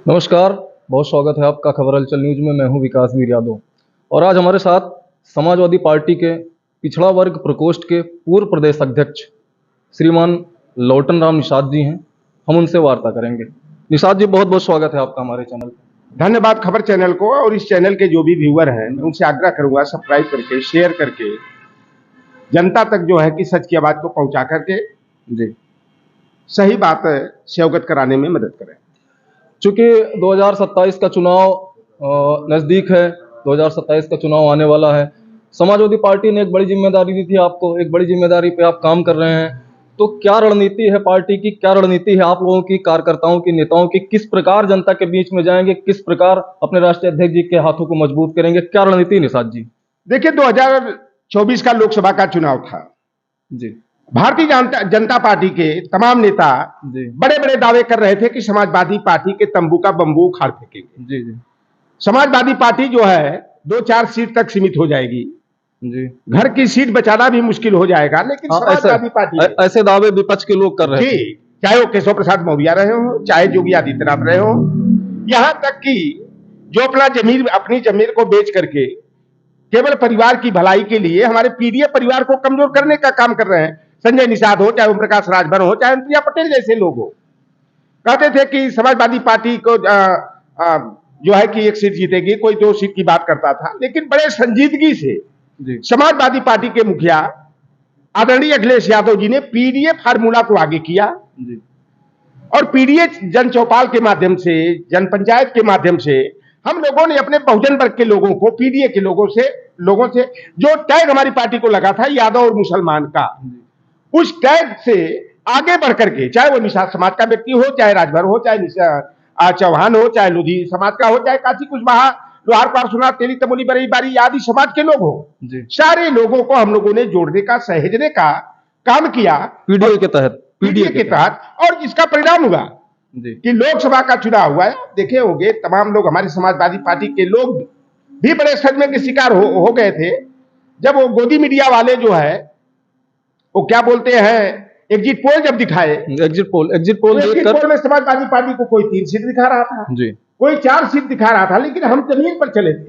नमस्कार, बहुत स्वागत है आपका खबर हलचल न्यूज में। मैं हूं विकास वीर यादव और आज हमारे साथ समाजवादी पार्टी के पिछड़ा वर्ग प्रकोष्ठ के पूर्व प्रदेश अध्यक्ष श्रीमान लौटन राम निषाद जी हैं। हम उनसे वार्ता करेंगे। निषाद जी, बहुत बहुत स्वागत है आपका हमारे चैनल पर। धन्यवाद खबर चैनल को, और इस चैनल के जो भी व्यूअर हैं मैं उनसे आग्रह करूंगा सब्सक्राइब करके, शेयर करके जनता तक जो है कि सच की आवाज को पहुंचा करके जी, सही बात से अवगत कराने में मदद करें। चूंकि 2027 का चुनाव नज़दीक है, 2027 का चुनाव आने वाला है। समाजवादी पार्टी ने एक बड़ी जिम्मेदारी दी थी आपको, एक बड़ी जिम्मेदारी पे आप काम कर रहे हैं। तो क्या रणनीति है पार्टी की, क्या रणनीति है आप लोगों की, कार्यकर्ताओं की, नेताओं की? किस प्रकार जनता के बीच में जाएंगे, किस प्रकार अपने राष्ट्रीय अध्यक्ष जी के हाथों को मजबूत करेंगे? क्या रणनीति निषाद जी? देखिए, 2024 का लोकसभा का चुनाव था जी भारतीय जनता पार्टी के तमाम नेता जी बड़े बड़े दावे कर रहे थे कि समाजवादी पार्टी के तंबू का बंबू उखाड़ फेंकेंगे। जी जी समाजवादी पार्टी जो है 2-4 सीट तक सीमित हो जाएगी, जी घर की सीट बचाना भी मुश्किल हो जाएगा। लेकिन हाँ, समाजवादी पार्टी ऐसे दावे विपक्ष के लोग कर रहे थे। जी, चाहे वो केशव प्रसाद मौर्य रहे हो, चाहे योगी आदित्यनाथ रहे हो, यहां तक कि जो अपनी जमीन को बेच करके केवल परिवार की भलाई के लिए हमारे पीडीए परिवार को कमजोर करने का काम कर रहे हैं। संजय निषाद हो, चाहे ओम प्रकाश राजभर हो, चाहे अनुप्रिया पटेल जैसे लोग हो, कहते थे कि समाजवादी पार्टी को जो है कि 1 सीट जीतेगी, कोई 2 सीट की बात करता था। लेकिन बड़े संजीदगी से जी समाजवादी पार्टी के मुखिया आदरणीय अखिलेश यादव जी ने पीडीए फार्मूला को आगे किया जी और पीडीए जन चौपाल के माध्यम से, जन पंचायत के माध्यम से हम लोगों ने अपने बहुजन वर्ग के लोगों को, पीडीए के लोगों से जो टैग हमारी पार्टी को लगा था यादव और मुसलमान का, उस टैग से आगे बढ़ करके, चाहे वो निषाद समाज का व्यक्ति हो, चाहे राजभर हो, चाहे चौहान हो, चाहे लोधी समाज का हो, चाहे काशी कुशवाहा, लोहार पारसुनाथ, तेली तमोली बरईबारी आदि समाज के लोग हो, सारे लोगों को हम लोगों ने जोड़ने का, सहेजने का काम किया पीडीए के तहत। और जिसका परिणाम हुआ कि लोकसभा का चुनाव हुआ। देखे होंगे तमाम लोग, हमारी समाजवादी पार्टी के लोग भी बड़े सदमे के शिकार हो गए थे जब वो गोदी मीडिया वाले जो है वो क्या बोलते हैं, एग्जिट पोल जब दिखाए, एग्जिट पोल में समाजवादी पार्टी को कोई 3 सीट दिखा रहा था जी, कोई 4 सीट दिखा रहा था, लेकिन हम जमीन पर चले थे।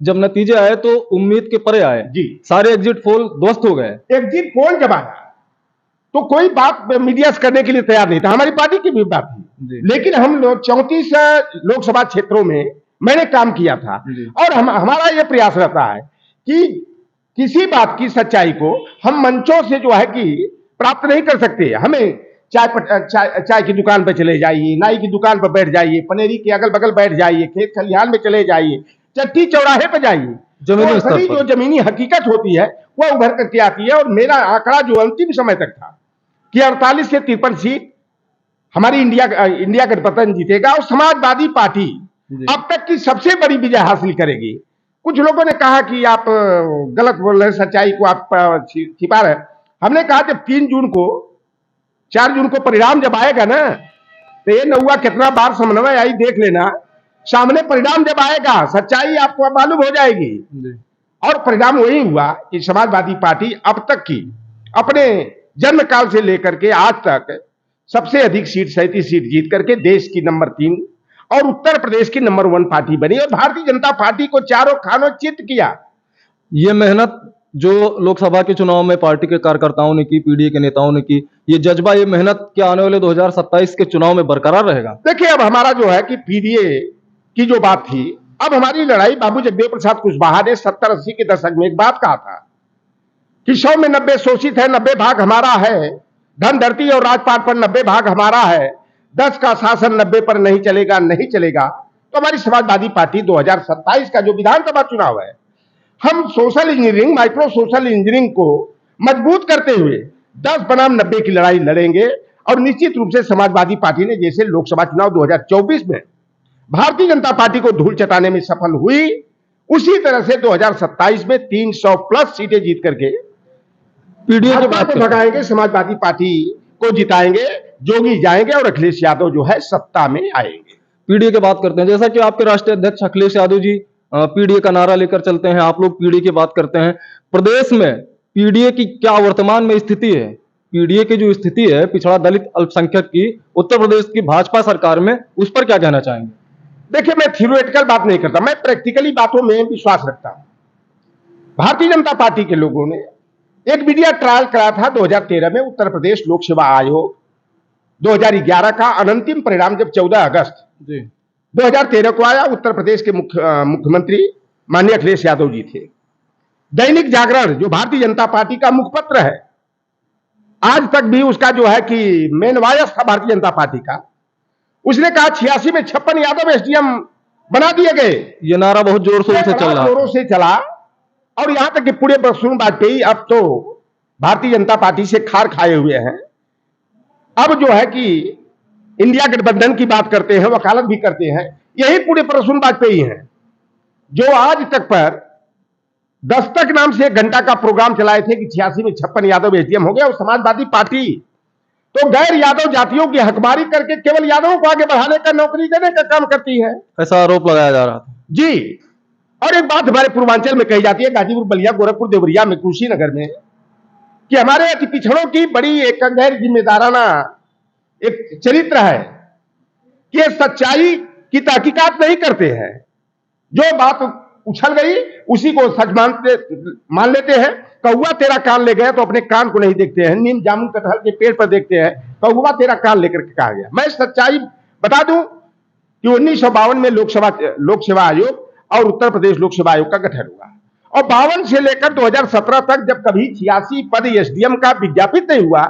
जब नतीजे आए तो उम्मीद के परे आए जी, सारे एग्जिट पोल ध्वस्त हो गए। एग्जिट पोल जब आया तो कोई बात मीडिया से करने के लिए तैयार नहीं था, हमारी पार्टी की भी बात थी। लेकिन हम लोग 34 लोकसभा क्षेत्रों में मैंने काम किया था और हमारा यह प्रयास रहता है कि किसी बात की सच्चाई को हम मंचों से जो है कि प्राप्त नहीं कर सकते। हमें चाय की दुकान पर चले जाइए, नाई की दुकान पर बैठ जाइए, पनेरी के अगल बगल बैठ जाइए, खेत खलिहान में चले जाइए, चट्टी चौराहे पर जाइए, जो जमीनी हकीकत होती है वह उभर करके आती है। और मेरा आंकड़ा जो अंतिम समय तक था कि 48 से 53 सीट हमारी इंडिया गठबंधन जीतेगा और समाजवादी पार्टी अब तक की सबसे बड़ी विजय हासिल करेगी। कुछ लोगों ने कहा कि आप गलत बोल रहे हैं, सच्चाई को आप छिपा रहे हैं। हमने कहा जब 4 जून को परिणाम जब आएगा ना, तो ये नौवा कितना बार समन्वय आई देख लेना, सामने परिणाम जब आएगा सच्चाई आपको मालूम हो जाएगी। और परिणाम वही हुआ कि समाजवादी पार्टी अब तक की अपने जन्म काल से लेकर के आज तक सबसे अधिक सीट 37 सीट जीत करके देश की नंबर 3 और उत्तर प्रदेश की नंबर 1 पार्टी बनी और भारतीय जनता पार्टी को चारों खानों चित किया। ये मेहनत जो लोकसभा के चुनाव में पार्टी के कार्यकर्ताओं ने की, पीडीए के नेताओं ने की, ये जज्बा, ये मेहनत क्या आने वाले 2027 के चुनाव में बरकरार रहेगा? देखिए, अब हमारा जो है कि पीडीए की जो बात थी, अब हमारी लड़ाई, बाबू जगदेव प्रसाद कुशवाहा ने 70-80 के दशक में एक बात कहा था कि 100 में 90 शोषित है, 90 भाग हमारा है, धन धरती और राजपाट पर 90 भाग हमारा है, 10 का शासन 90 पर नहीं चलेगा। तो हमारी समाजवादी पार्टी 2027 का जो विधानसभा चुनाव है, हम social engineering, micro social engineering को मजबूत करते हुए 10 बनाम 90 की लड़ाई लड़ेंगे। और निश्चित रूप से समाजवादी पार्टी ने जैसे लोकसभा चुनाव 2024 में भारतीय जनता पार्टी को धूल चटाने में सफल हुई, उसी तरह से 2027 में 300 प्लस सीटें जीत करके पीडीए के बात भगाएंगे, समाजवादी पार्टी को जिताएंगे, जोगी जाएंगे और अखिलेश यादव जो है सत्ता में आएंगे। पीडीए की बात करते हैं, जैसा कि आपके राष्ट्रीय अध्यक्ष अखिलेश यादव जी पीडीए का नारा लेकर चलते हैं, आप लोग पीडीए की बात करते हैं। प्रदेश में पीडीए की क्या वर्तमान में स्थिति है? पीडीए की जो स्थिति है पिछड़ा दलित अल्पसंख्यक की उत्तर प्रदेश की भाजपा सरकार में, उस पर क्या कहना चाहेंगे? देखिए, मैं थियोरेटिकल बात नहीं करता, मैं प्रैक्टिकली बातों में विश्वास रखता हूं। भारतीय जनता पार्टी के लोगों ने एक मीडिया ट्रायल कराया था 2013 में। उत्तर प्रदेश लोक सेवा आयोग 2011 का अनंतिम परिणाम जब 14 अगस्त 2013 को आया, उत्तर प्रदेश के मुख्यमंत्री माननीय अखिलेश यादव जी थे। दैनिक जागरण जो भारतीय जनता पार्टी का मुखपत्र है, आज तक भी उसका जो है कि मेन वायस था भारतीय जनता पार्टी का, उसने कहा 86 में 56 यादव एसडीएम बना दिए गए। ये नारा बहुत जोर शोर से चल रहा, जोरों से चला, और यहां तक कि पूरे प्रसून वाजपेयी अब तो भारतीय जनता पार्टी से खार खाए हुए हैं। अब जो है कि इंडिया गठबंधन की बात करते हैं, वकालत भी करते हैं। यही पूरे प्रसून वाजपेयी हैं जो आज तक पर दस्तक नाम से 1 घंटा का प्रोग्राम चलाए थे कि 86 में 56 यादव एसडीएम हो गया। और समाजवादी पार्टी तो गैर यादव जातियों की हकमारी करके केवल यादवों को आगे बढ़ाने का, नौकरी देने का काम करती है, ऐसा आरोप लगाया जा रहा था जी। और एक बात हमारे पूर्वांचल में कही जाती है, गाजीपुर, बलिया, गोरखपुर, देवरिया में, कुशीनगर में, कि हमारे अति पिछड़ों की बड़ी एक गैर जिम्मेदाराना एक चरित्र है कि ये सच्चाई की तहकीकात नहीं करते हैं। जो बात उछल गई उसी को सच मान लेते हैं। कौवा तेरा कान ले गया तो अपने कान को नहीं देखते हैं, नीम जामुन कटहल के पेड़ पर देखते हैं, कौवा तेरा कान लेकर के कहा गया। मैं सच्चाई बता दूं कि 1952 में लोक सेवा आयोग और उत्तर प्रदेश लोक सेवा आयोग का गठन हुआ, और 52 से लेकर 2017 तक जब कभी 86 पद एसडीएम का विज्ञापित नहीं हुआ,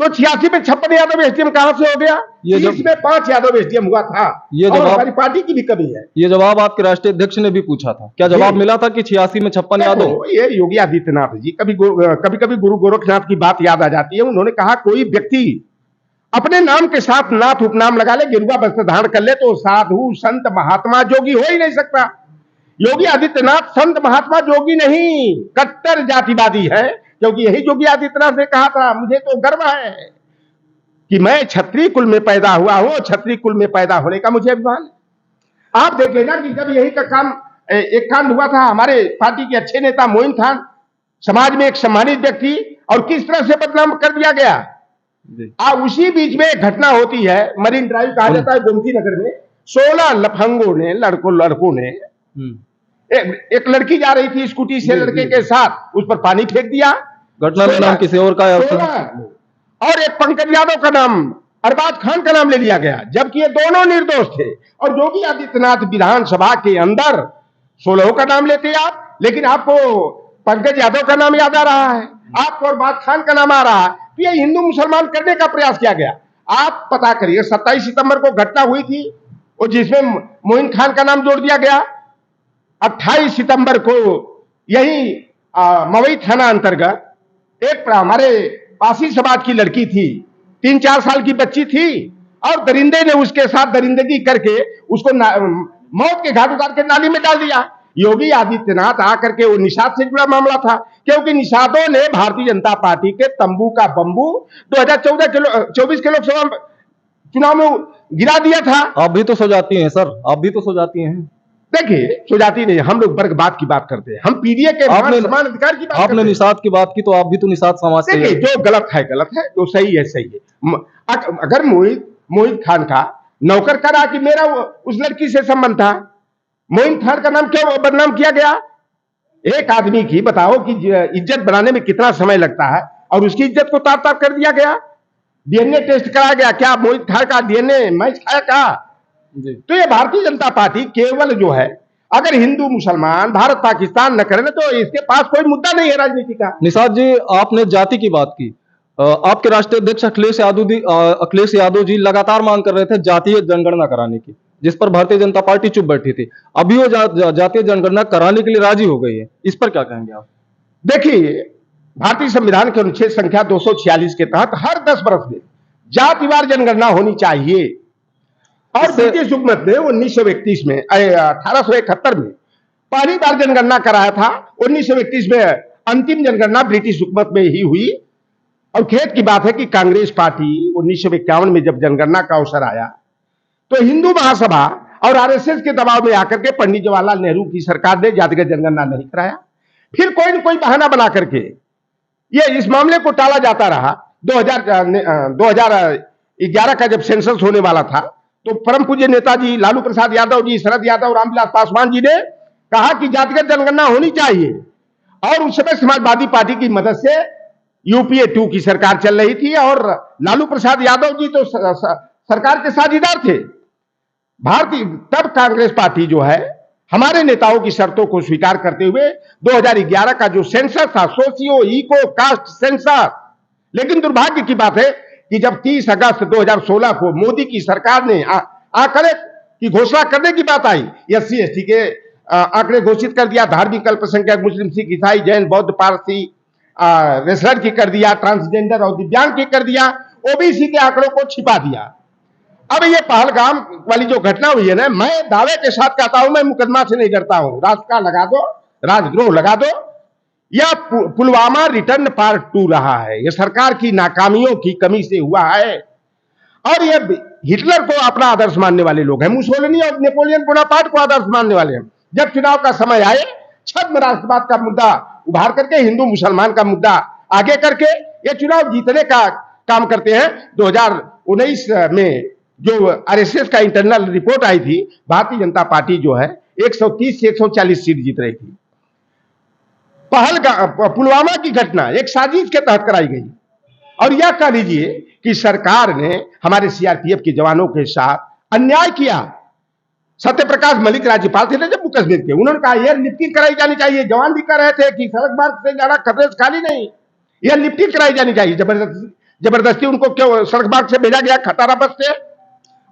तो 86 में 56 यादव एसडीएम कहां से हो गया? इसमें 5 यादव एसडीएम हुआ था। ये जवाब हमारी पार्टी की भी कमी है। ये जवाब आपके राष्ट्रीय अध्यक्ष ने भी पूछा था, क्या जवाब मिला था कि 86 में 56 यादव? ये योगी आदित्यनाथ जी, कभी कभी गुरु गोरखनाथ की बात याद आ जाती है। उन्होंने कहा कोई व्यक्ति अपने नाम के साथ नाथ उपनाम लगा ले, गेरुआ वस्त्र धारण कर ले, तो साधु संत महात्मा जोगी हो ही नहीं सकता। योगी आदित्यनाथ संत महात्मा जोगी नहीं, कट्टर जातिवादी है, क्योंकि यही योगी आदित्यनाथ ने कहा था, मुझे तो गर्व है कि मैं क्षत्रिय कुल में पैदा हुआ हूं, क्षत्रिय कुल में पैदा होने का मुझे अभिमान है। आप देख लेना कि जब यही का काम एक कांड हुआ था, हमारे पार्टी के अच्छे नेता मोइन खान, समाज में एक सम्मानित व्यक्ति, और किस तरह से बदनाम कर दिया गया। उसी बीच में एक घटना होती है, मरीन ड्राइव कहा जाता है गोमती नगर में, 16 लफंगों ने, लड़कों ने एक लड़की जा रही थी स्कूटी से लड़के के साथ, उस पर पानी फेंक दिया। घटना का नाम किसी और का है, और एक पंकज यादव का नाम, अरबाज खान का नाम ले लिया गया, जबकि ये दोनों निर्दोष थे। और योगी आदित्यनाथ विधानसभा के अंदर 16 का नाम लेते आप, लेकिन आपको पंकज यादव का नाम याद आ रहा है, आपको अरबाज खान का नाम आ रहा है। तो ये हिंदू मुसलमान करने का प्रयास किया गया। आप पता करिए, 27 सितंबर को घटना हुई थी, और जिसमें मोइन खान का नाम जोड़ दिया गया। 28 सितंबर को यही मवई थाना अंतर्गत एक हमारे पासी समाज की लड़की थी, 3-4 साल की बच्ची थी, और दरिंदे ने उसके साथ दरिंदगी करके उसको मौत के घाट उतार के नाली में डाल दिया। योगी आदित्यनाथ आकर के, वो निषाद से जुड़ा मामला था, क्योंकि निषादों ने भारतीय जनता पार्टी के तंबू का बंबू 2024 के लोकसभा चुनाव में गिरा दिया था। आप भी तो सो जाती हैं सर, आप भी तो सो जाती हैं। देखिए, सो जाती नहीं, हम लोग वर्गवाद की बात करते हैं, हम पीडीए के समान अधिकार की बात। आपने निषाद की बात की, तो आप भी तो निषाद समाज से। देखिए, जो गलत है गलत है, जो सही है सही है। अगर मोहित खान का नौकर करा कि मेरा उस लड़की से संबंध था, मोइन खान का नाम क्यों बदनाम किया गया? एक आदमी की बताओ कि इज्जत बनाने में कितना समय लगता है, और उसकी इज्जत को तार तार कर दिया गया। डीएनए टेस्ट कराया गया, क्या मोइन खान का डीएनए मैच खाया का? तो ये भारतीय जनता पार्टी केवल जो है, अगर हिंदू मुसलमान भारत पाकिस्तान न करें तो इसके पास कोई मुद्दा नहीं है राजनीति का। निषाद जी, आपने जाति की बात की, आपके राष्ट्रीय अध्यक्ष अखिलेश यादव जी लगातार मांग कर रहे थे जातीय जनगणना कराने की, जिस पर भारतीय जनता पार्टी चुप बैठी थी। अभी वो जातीय जनगणना कराने के लिए राजी हो गई है, इस पर क्या कहेंगे आप? देखिए, भारतीय संविधान के अनुच्छेद संख्या 246 के तहत हर 10 वर्ष में जातिवार जनगणना होनी चाहिए। और ब्रिटिश हुकूमत ने 1931 में 1871 में पहली बार जनगणना कराया था। 1931 में अंतिम जनगणना ब्रिटिश हुकूमत में ही हुई। और खेद की बात है कि कांग्रेस पार्टी 1951 में जब जनगणना का अवसर आया, तो हिंदू महासभा और आरएसएस के दबाव में आकर के पंडित जवाहरलाल नेहरू की सरकार ने जातिगत जनगणना नहीं कराया। फिर कोई न कोई बहाना बना करके ये इस मामले को टाला जाता रहा। 2011 का जब सेंसस होने वाला था, तो परम पूज्य नेताजी लालू प्रसाद यादव जी, शरद यादव, रामविलास पासवान जी ने कहा कि जातिगत जनगणना होनी चाहिए। और उस समय समाजवादी पार्टी की मदद से यूपीए 2 की सरकार चल रही थी और लालू प्रसाद यादव जी तो सरकार के साझीदार थे। भारतीय तब कांग्रेस पार्टी जो है हमारे नेताओं की शर्तों को स्वीकार करते हुए 2011 का जो सेंसस था, सोशियो इको कास्ट सेंसस, लेकिन दुर्भाग्य की बात है कि जब 30 अगस्त 2016 को मोदी की सरकार ने आंकड़े की घोषणा करने की बात आई, SC ST के आंकड़े घोषित कर दिया, धार्मिक अल्पसंख्यक मुस्लिम सिख ईसाई जैन बौद्ध पारसी रेसलर की कर दिया, ट्रांसजेंडर और दिव्यांग की कर दिया, ओबीसी के आंकड़ों को छिपा दिया। अब ये पहलगाम वाली जो घटना हुई है ना, मैं दावे के साथ कहता हूं, मैं मुकदमा से नहीं डरता हूं, राष्ट्र लगा दो, राजद्रोह लगा दो, यह पुलवामा रिटर्न पार्ट 2 रहा है। यह सरकार की नाकामियों की कमी से हुआ है। और ये हिटलर को अपना आदर्श मानने वाले लोग हैं, मुसोलिनी और नेपोलियन बोनापार्ट को आदर्श मानने वाले हैं। जब चुनाव का समय आए, छद्म राष्ट्रवाद का मुद्दा उभार करके, हिंदू मुसलमान का मुद्दा आगे करके ये चुनाव जीतने का काम करते हैं। 2019 में जो आरएसएस का इंटरनल रिपोर्ट आई थी, भारतीय जनता पार्टी जो है 130 से 140 सीट जीत रही थी। पुलवामा की घटना एक साजिश के तहत कराई गई और यह कह लीजिए कि सरकार ने हमारे सीआरपीएफ के जवानों के साथ अन्याय किया। सत्यप्रकाश मलिक राज्यपाल थे जम्मू कश्मीर के, उन्होंने कहा यह लिफ्टिंग कराई जानी चाहिए। जवान भी कह रहे थे कि सड़क मार्ग से जाना खतरे से खाली नहीं, यह लिफ्टिंग कराई जानी चाहिए। जबरदस्ती उनको क्यों सड़क मार्ग से भेजा गया, खटारा बस से,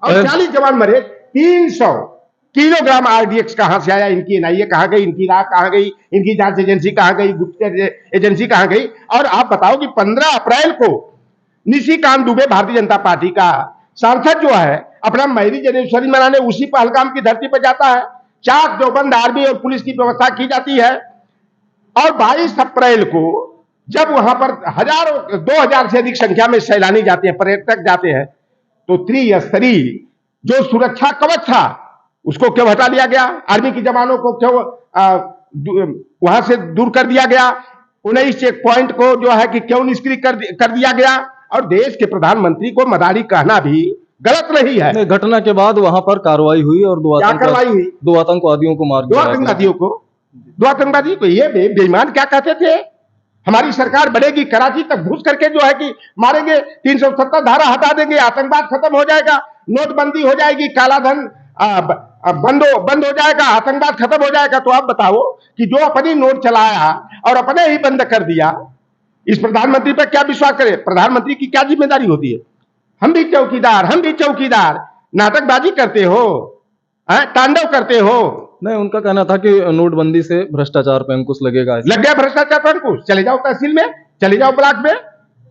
और 40 जवान मरे। 300 किलोग्राम आरडीएक्स कहां से आया, इनकी एनआईए कहां गई, इनकी राह कहां गई, इनकी जांच एजेंसी कहां गई, गुप्तचर एजेंसी कहां गई। और आप बताओ कि 15 अप्रैल को निशिकांत दुबे भारतीय जनता पार्टी का सांसद जो है अपना मैरिज एनिवर्सरी मनाने उसी पहलगाम की धरती पर जाता है। चाक चौबंद आर्मी और पुलिस की व्यवस्था की जाती है। और 22 अप्रैल को जब वहां पर 2000 से अधिक संख्या में सैलानी जाते हैं, पर्यटक जाते हैं, तो त्रिस्तरीय जो सुरक्षा कवच था उसको क्यों हटा दिया गया, आर्मी के जवानों को क्यों वहां से दूर कर दिया गया, 19 चेक पॉइंट को जो है कि क्यों निष्क्रिय कर दिया गया। और देश के प्रधानमंत्री को मदारी कहना भी गलत नहीं है। घटना के बाद वहां पर कार्रवाई हुई और दो आतंकवादियों को मार दिया। दो आतंकवादी को ये बेईमान क्या कहते थे, हमारी सरकार बढ़ेगी, कराची तक घुस करके जो है कि मारेंगे, 370 धारा हटा देंगे, आतंकवाद खत्म हो जाएगा, नोटबंदी हो जाएगी, काला धन बंद हो जाएगा, आतंकवाद खत्म हो जाएगा। तो आप बताओ कि जो अपनी नोट चलाया और अपने ही बंद कर दिया, इस प्रधानमंत्री पर क्या विश्वास करें। प्रधानमंत्री की क्या जिम्मेदारी होती है। हम भी चौकीदार नाटकबाजी करते हो, तांडव करते हो। नहीं, उनका कहना था कि नोटबंदी से भ्रष्टाचार पे अंकुश लगेगा। लग गया भ्रष्टाचार पे अंकुश। चले जाओ तहसील में, चले जाओ ब्लॉक में,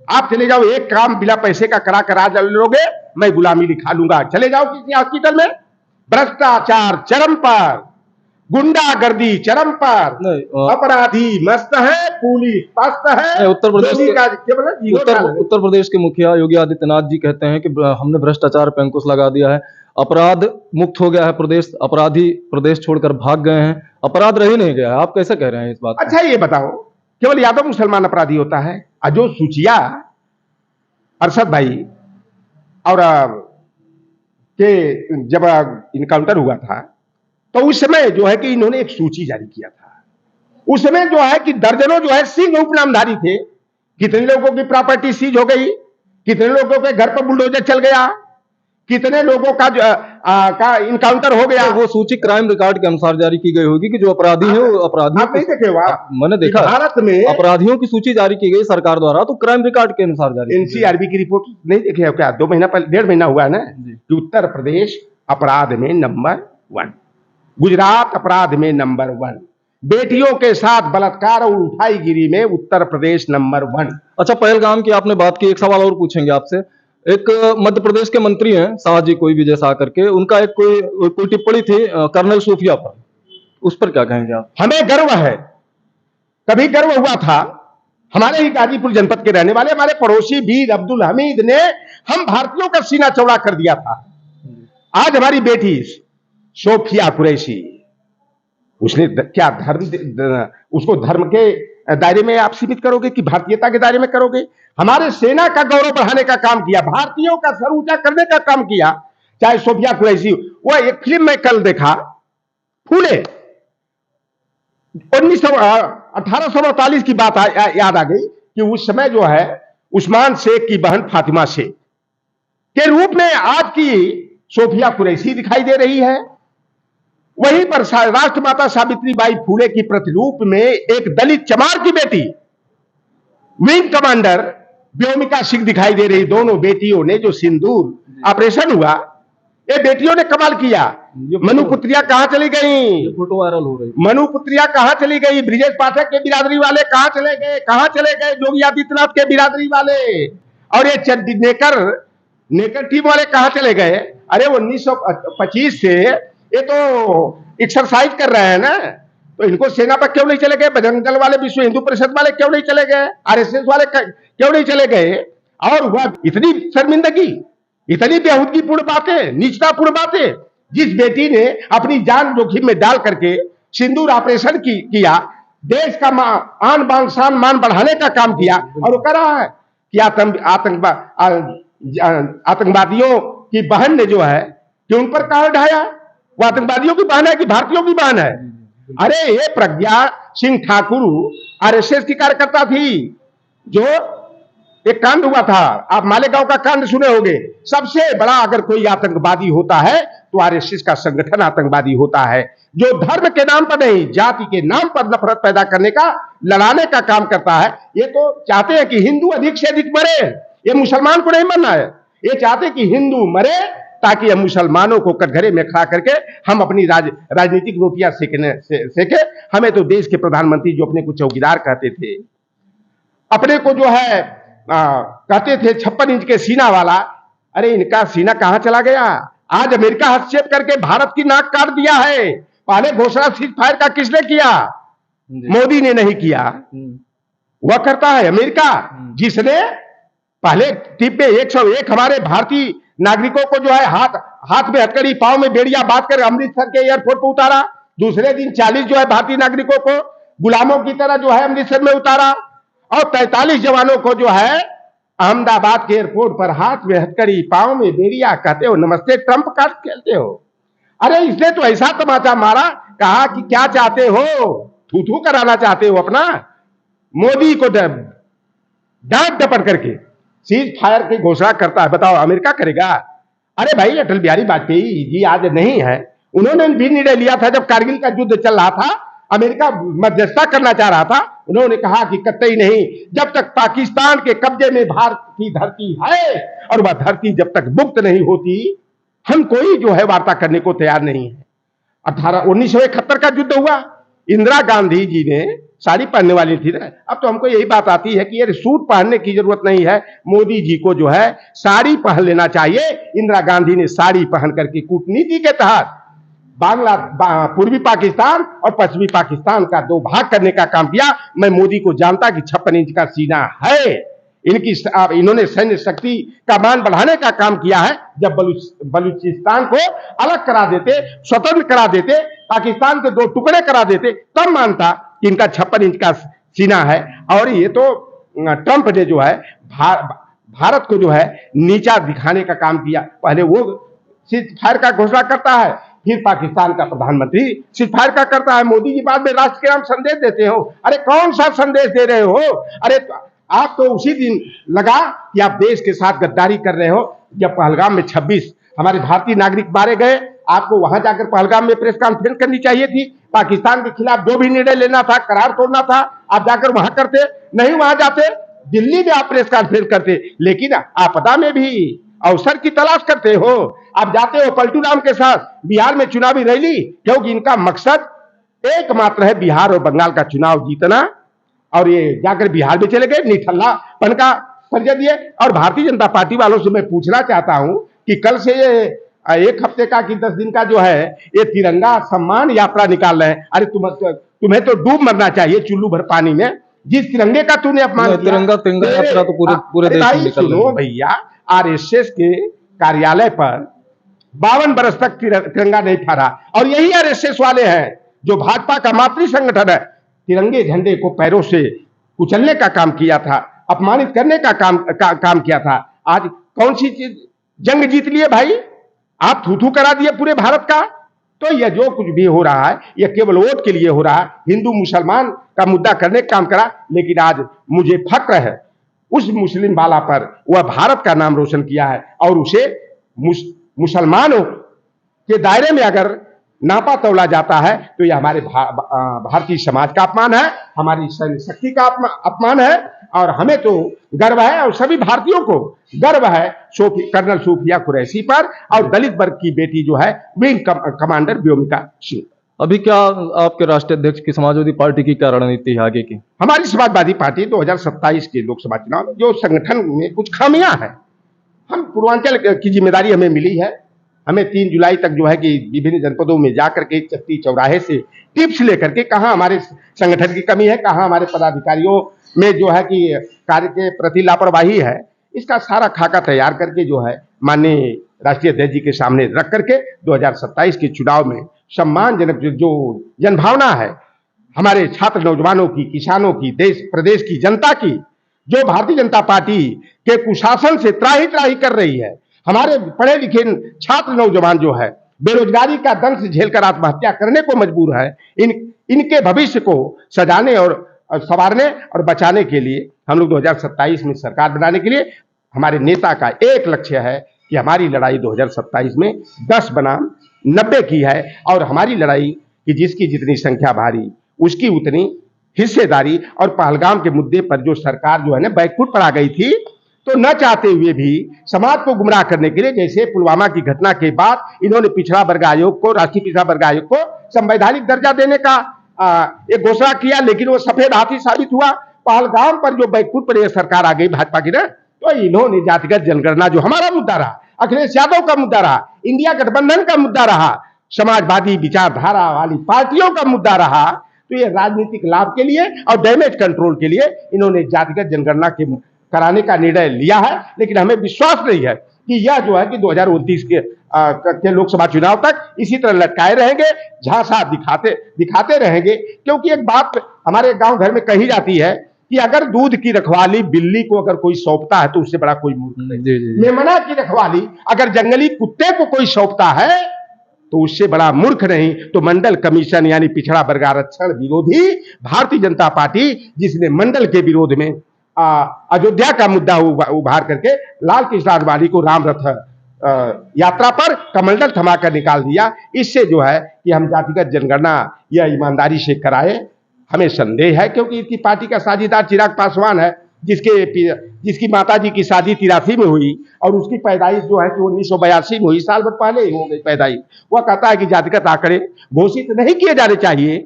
आप चले जाओ, एक काम बिना पैसे का करा कर आज लोगे, मैं गुलामी लिखा लूंगा। चले जाओ किसी हॉस्पिटल में, भ्रष्टाचार चरम पर, गुंडागर्दी चरम पर, अपराधी मस्त है, पुलिस पस्त है। उत्तर प्रदेश के मुखिया योगी आदित्यनाथ जी कहते हैं कि हमने भ्रष्टाचार पे अंकुश लगा दिया है, अपराध मुक्त हो गया है प्रदेश, अपराधी प्रदेश छोड़कर भाग गए हैं, अपराध रह ही नहीं गया है। आप कैसे कह रहे हैं इस बात? अच्छा ये बताओ, केवल यादव मुसलमान अपराधी होता है? जो सूचिया अरशद भाई और के जब इनकाउंटर हुआ था, तो उस समय जो है कि इन्होंने एक सूची जारी किया था। उस समय जो है कि दर्जनों जो है सिंह उपनामधारी थे। कितने लोगों की प्रॉपर्टी सीज हो गई, कितने लोगों के घर पर बुलडोजर चल गया, कितने लोगों का इनकाउंटर हो गया। वो सूची क्राइम रिकॉर्ड के अनुसार जारी की गई होगी कि जो अपराधी है वो अपराधी। आप नहीं देखे हो? मैंने देखा, भारत में अपराधियों की सूची जारी की गई सरकार द्वारा, तो क्राइम रिकॉर्ड के अनुसार जारी। एनसीआरबी की रिपोर्ट नहीं देखे हो क्या? 2 महीना पहले, 1.5 महीना हुआ है ना, कि उत्तर प्रदेश अपराध में नंबर 1, गुजरात अपराध में नंबर 1, बेटियों के साथ बलात्कार और उठाईगिरी में उत्तर प्रदेश नंबर 1। अच्छा, पहलगाम की आपने बात की, एक सवाल और पूछेंगे आपसे। एक मध्य प्रदेश के मंत्री हैं शाह जी कोई भी जैसा आकर के, उनका एक कोई टिप्पणी थी कर्नल सूफिया पर, उस पर क्या कहेंगे आप? हमें गर्व है, कभी गर्व हुआ था, हमारे ही गाजीपुर जनपद के रहने वाले हमारे पड़ोसी वीर अब्दुल हमीद ने हम भारतीयों का सीना चौड़ा कर दिया था। आज हमारी बेटी सोफिया कुरैशी, उसने क्या धर्म, उसको धर्म के दायरे में आप सीमित करोगे कि भारतीयता के दायरे में करोगे? हमारे सेना का गौरव बढ़ाने का काम किया, भारतीयों का सर ऊंचा करने का काम किया, चाहे सोफिया कुरैशी। वो एक फिल्म में कल देखा, फूले 1848 की बात याद आ गई कि उस समय जो है उस्मान शेख की बहन फातिमा शेख के रूप में आज की सोफिया कुरैशी दिखाई दे रही है। वहीं पर राष्ट्रमाता सावित्रीबाई फूले की प्रतिरूप में एक दलित चमार की बेटी विंग कमांडर व्योमिका सिंह दिखाई दे रही। दोनों बेटियों ने जो सिंदूर ऑपरेशन हुआ, ये बेटियों ने कमाल किया। मनुपुत्रिया कहां चली गई? फोटो वायरल हो रही। मनुपुत्रिया कहां चली गई? ब्रिजेश पाठक के बिरादरी वाले कहां चले गए? कहां चले गए योगी आदित्यनाथ के बिरादरी वाले? और ये नेकर टीम वाले कहां चले गए? अरे 1925 से ये तो एक्सरसाइज कर रहे हैं ना, तो इनको सेना पर क्यों नहीं चले गए? बजरंग दल वाले, विश्व हिंदू परिषद वाले क्यों नहीं चले गए? आरएसएस वाले क्यों नहीं चले गए? और हुआ इतनी शर्मिंदगी, इतनी बेहूदगीपूर्ण बातें, नीचतापूर्ण बातें। जिस बेटी ने अपनी जान जोखिम में डाल करके सिंदूर ऑपरेशन किया, देश का आन बान शान मान बढ़ाने का काम किया, और वो कह रहा है कि आतंकवादियों की बहन ने जो है कि उन पर काल ढाया। वो आतंकवादियों की बहन है कि भारतीयों की बहन है? अरे ये प्रज्ञा सिंह ठाकुर आरएसएस की कार्यकर्ता थी। जो एक कांड हुआ था, आप मालेगांव का कांड सुने होंगे। सबसे बड़ा अगर कोई आतंकवादी होता है तो आरएसएस का संगठन आतंकवादी होता है, जो धर्म के नाम पर नहीं, जाति के नाम पर नफरत पैदा करने का, लड़ाने का काम करता है। ये तो चाहते हैं कि हिंदू अधिक से अधिक मरे, ये मुसलमान को नहीं मरना है। ये चाहते हैं कि हिंदू मरे ताकि हम मुसलमानों को कटघरे में खड़ा करके हम अपनी राजनीतिक रोटियां सेके। हमें तो देश के प्रधानमंत्री जो अपने को चौकीदार कहते थे, अपने को जो है कहते थे 56 इंच के सीना वाला, अरे इनका सीना कहां चला गया? आज अमेरिका हस्तक्षेप करके भारत की नाक काट दिया है। पहले घोषणा सीज फायर का किसने किया? मोदी ने नहीं किया, वह करता है अमेरिका, जिसने पहले टिप पे 101 हमारे भारतीय नागरिकों को जो है हाथ में हथकड़ी, पांव में बेड़िया बांध कर अमृतसर के एयरपोर्ट पर उतारा। दूसरे दिन 40 जो है भारतीय नागरिकों को गुलामों की तरह जो है अमृतसर में उतारा, और 43 जवानों को जो है अहमदाबाद के एयरपोर्ट पर हाथ में हथकड़ी, पांव में बेड़िया, कहते हो नमस्ते ट्रंप कार्ड खेलते हो। अरे इसने तो ऐसा तमाचा मारा, कहा कि क्या चाहते हो, थू कराना चाहते हो अपना? मोदी को डांट डपट करके सीज फायर की घोषणा करता है। बताओ अमेरिका करेगा? अरे भाई अटल बिहारी वाजपेयी जी आज नहीं है, उन्होंने भी निर्णय लिया था जब कारगिल का युद्ध चल रहा था, अमेरिका मध्यस्थता करना चाह रहा था। उन्होंने कहा कि कतई नहीं, जब तक पाकिस्तान के कब्जे में भारत की धरती है और वह धरती जब तक मुक्त नहीं होती, हम कोई जो है वार्ता करने को तैयार नहीं है। 1971 का युद्ध हुआ, इंदिरा गांधी जी ने साड़ी पहनने वाली थी ना। अब तो हमको यही बात आती है कि ये सूट पहनने की जरूरत नहीं है, मोदी जी को जो है साड़ी पहन लेना चाहिए। इंदिरा गांधी ने साड़ी पहन करके कूटनीति के तहत पूर्वी पाकिस्तान और पश्चिमी पाकिस्तान का 2 भाग करने का काम किया। मैं मोदी को जानता कि 56 इंच का सीना है, इन्होंने सैन्य शक्ति का मान बढ़ाने का काम किया है। जब बलूचिस्तान को अलग करा देते, स्वतंत्र करा देते, पाकिस्तान के 2 टुकड़े करा देते, तब मानता कि इनका 56 इंच का सीना है। और ये तो ट्रंप ने जो है भारत को जो है नीचा दिखाने का काम किया। पहले वो सीज फायर का घोषणा करता है, फिर पाकिस्तान का प्रधानमंत्री सीज फायर का करता है। मोदी जी बाद में राष्ट्र के नाम संदेश देते हो। अरे कौन सा संदेश दे रहे हो? अरे आप तो उसी दिन लगा कि आप देश के साथ गद्दारी कर रहे हो जब पहलगाम में 26 हमारे भारतीय नागरिक मारे गए। आपको वहां जाकर पहलगाम में प्रेस कॉन्फ्रेंस करनी चाहिए थी। पाकिस्तान के खिलाफ जो भी निर्णय लेना था, करार तोड़ना था, आप जाकर वहां करते, नहीं वहां जाते, दिल्ली में आप प्रेस कॉन्फ्रेंस करते। लेकिन आपदा में भी अवसर की तलाश करते हो। आप जाते हो पलटू राम के साथ बिहार में चुनावी रैली, क्योंकि इनका मकसद एकमात्र है बिहार और बंगाल का चुनाव जीतना। और ये जाकर बिहार में चले गए, निठल्लापन का परिचय दिए। और भारतीय जनता पार्टी वालों से मैं पूछना चाहता हूं कि कल से ये 1 हफ्ते का कि 10 दिन का जो है ये तिरंगा सम्मान यात्रा निकाल रहे हैं। अरे तुम्हें तो डूब मरना चाहिए चुल्लू भर पानी में, जिस तिरंगे का तूने अपमान किया। तिरंगा यात्रा तो पूरे देश में निकल रही है। भैया आरएसएस के कार्यालय पर 52 बरस तक तिरंगा नहीं फहरा, और यही आरएसएस वाले हैं जो भाजपा का मातृ संगठन है। तिरंगे झंडे को पैरों से कुचलने का काम किया था, अपमानित करने का काम किया था। आज कौन सी चीज जंग जीत लिए भाई? आप थू थू करा दिए पूरे भारत का। तो यह जो कुछ भी हो रहा है यह केवल वोट के लिए हो रहा है, हिंदू मुसलमान का मुद्दा करने का काम करा। लेकिन आज मुझे फक्र है उस मुस्लिम वाला पर, वह भारत का नाम रोशन किया है और उसे मुसलमानों के दायरे में अगर नापा तौला जाता है तो यह हमारे भारतीय समाज का अपमान है, हमारी सैन्य शक्ति का अपमान है। और हमें तो गर्व है और सभी भारतीयों को गर्व है कर्नल सूफिया कुरैशी पर और दलित वर्ग की बेटी जो है विंग कमांडर व्योमिका सिंह। अभी क्या आपके राष्ट्रीय अध्यक्ष की समाजवादी पार्टी की क्या रणनीति है आगे की? हमारी समाजवादी पार्टी 2027 के लोकसभा चुनाव में जो संगठन में कुछ खामियां हैं, हम पूर्वांचल की जिम्मेदारी हमें मिली है। हमें 3 जुलाई तक जो है कि विभिन्न जनपदों में जाकर के चक्की चौराहे से टिप्स लेकर के कहाँ हमारे संगठन की कमी है, कहाँ हमारे पदाधिकारियों में जो है कि कार्य के प्रति लापरवाही है, इसका सारा खाका तैयार करके जो है माननीय राष्ट्रीय अध्यक्ष जी के सामने रख करके 2027 के चुनाव में सम्मानजनक जो जनभावना है हमारे छात्र नौजवानों की, किसानों की, देश प्रदेश की जनता की, जो भारतीय जनता पार्टी के कुशासन से त्राही त्राही कर रही है, हमारे पढ़े लिखे छात्र नौजवान जो है बेरोजगारी का दंश झेलकर आत्महत्या करने को मजबूर है, इनके भविष्य को सजाने और संवारने और बचाने के लिए हम लोग 2027 में सरकार बनाने के लिए हमारे नेता का एक लक्ष्य है कि हमारी लड़ाई 2027 में 10 बनाम 90 की है और हमारी लड़ाई की जिसकी जितनी संख्या भारी उसकी उतनी हिस्सेदारी। और पहलगाम के मुद्दे पर जो सरकार जो है ना बैकफुट पर आ गई थी, तो न चाहते हुए भी समाज को गुमराह करने के लिए, जैसे पुलवामा की घटना के बाद इन्होंने पिछड़ा वर्ग आयोग को, राष्ट्रीय पिछड़ा वर्ग आयोग को संवैधानिक दर्जा देने का एक घोषणा किया, लेकिन वो सफेद हाथी साबित हुआ। पहलगाम पर जो बैकफुट पर यह सरकार आ गई भाजपा की ना, तो इन्होंने जातिगत जनगणना जो हमारा मुद्दा रहा, अखिलेश यादव का मुद्दा रहा, इंडिया गठबंधन का मुद्दा रहा, समाजवादी विचारधारा वाली पार्टियों का मुद्दा रहा, तो ये राजनीतिक लाभ के लिए और डैमेज कंट्रोल के लिए इन्होंने जातिगत जनगणना के कराने का निर्णय लिया है। लेकिन हमें विश्वास नहीं है कि यह जो है कि 2029 के लोकसभा चुनाव तक इसी तरह लटकाए रहेंगे, झांसा दिखाते रहेंगे। क्योंकि एक बात हमारे गांव घर में कही जाती है कि अगर दूध की रखवाली बिल्ली को अगर कोई सौंपता है तो उससे बड़ा कोई मूर्ख नहीं। मेमना की रखवाली अगर जंगली कुत्ते को कोई सौंपता है तो उससे बड़ा मूर्ख नहीं। तो मंडल कमीशन यानी पिछड़ा वर्ग आरक्षण विरोधी भारतीय जनता पार्टी, जिसने मंडल के विरोध में अयोध्या का मुद्दा उभार करके लाल कृष्ण आडवाणी को राम रथ यात्रा पर कमंडल थमाकर निकाल दिया, इससे जो है कि हम जातिगत जनगणना यह ईमानदारी से कराए हमें संदेह है। क्योंकि इसकी पार्टी का साझेदार चिराग पासवान है, जिसकी माताजी की शादी 83 में हुई और उसकी पैदाइश जो है कि 1982 में हुई, साल भर पहले ही हो गई पैदाइश। वह कहता है कि जातिगत आंकड़े घोषित नहीं किए जाने चाहिए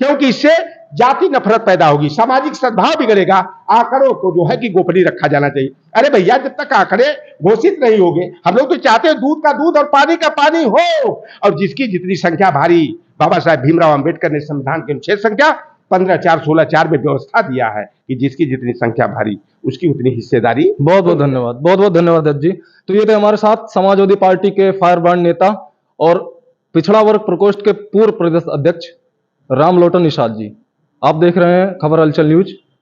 क्योंकि इससे जाति नफरत पैदा होगी, सामाजिक सद्भाव बिगड़ेगा, आंकड़ों को जो है कि गोपनीय रखा जाना चाहिए। अरे भैया, जब तक आंकड़े घोषित नहीं होंगे, हम लोग तो चाहते हैं दूध का दूध और पानी का पानी हो। और जिसकी जितनी संख्या भारी, बाबा साहेब भीमराव अंबेडकर ने संविधान के अनुच्छेद संख्या 15(4)(16)(4) में व्यवस्था दिया है कि जिसकी जितनी संख्या भारी उसकी उतनी हिस्सेदारी। बहुत बहुत धन्यवाद, बहुत बहुत धन्यवाद दत्त जी। तो ये थे हमारे साथ समाजवादी पार्टी के फायर ब्रांड नेता और पिछड़ा वर्ग प्रकोष्ठ के पूर्व प्रदेश अध्यक्ष रामलोटन निषाद जी। आप देख रहे हैं खबर हलचल न्यूज।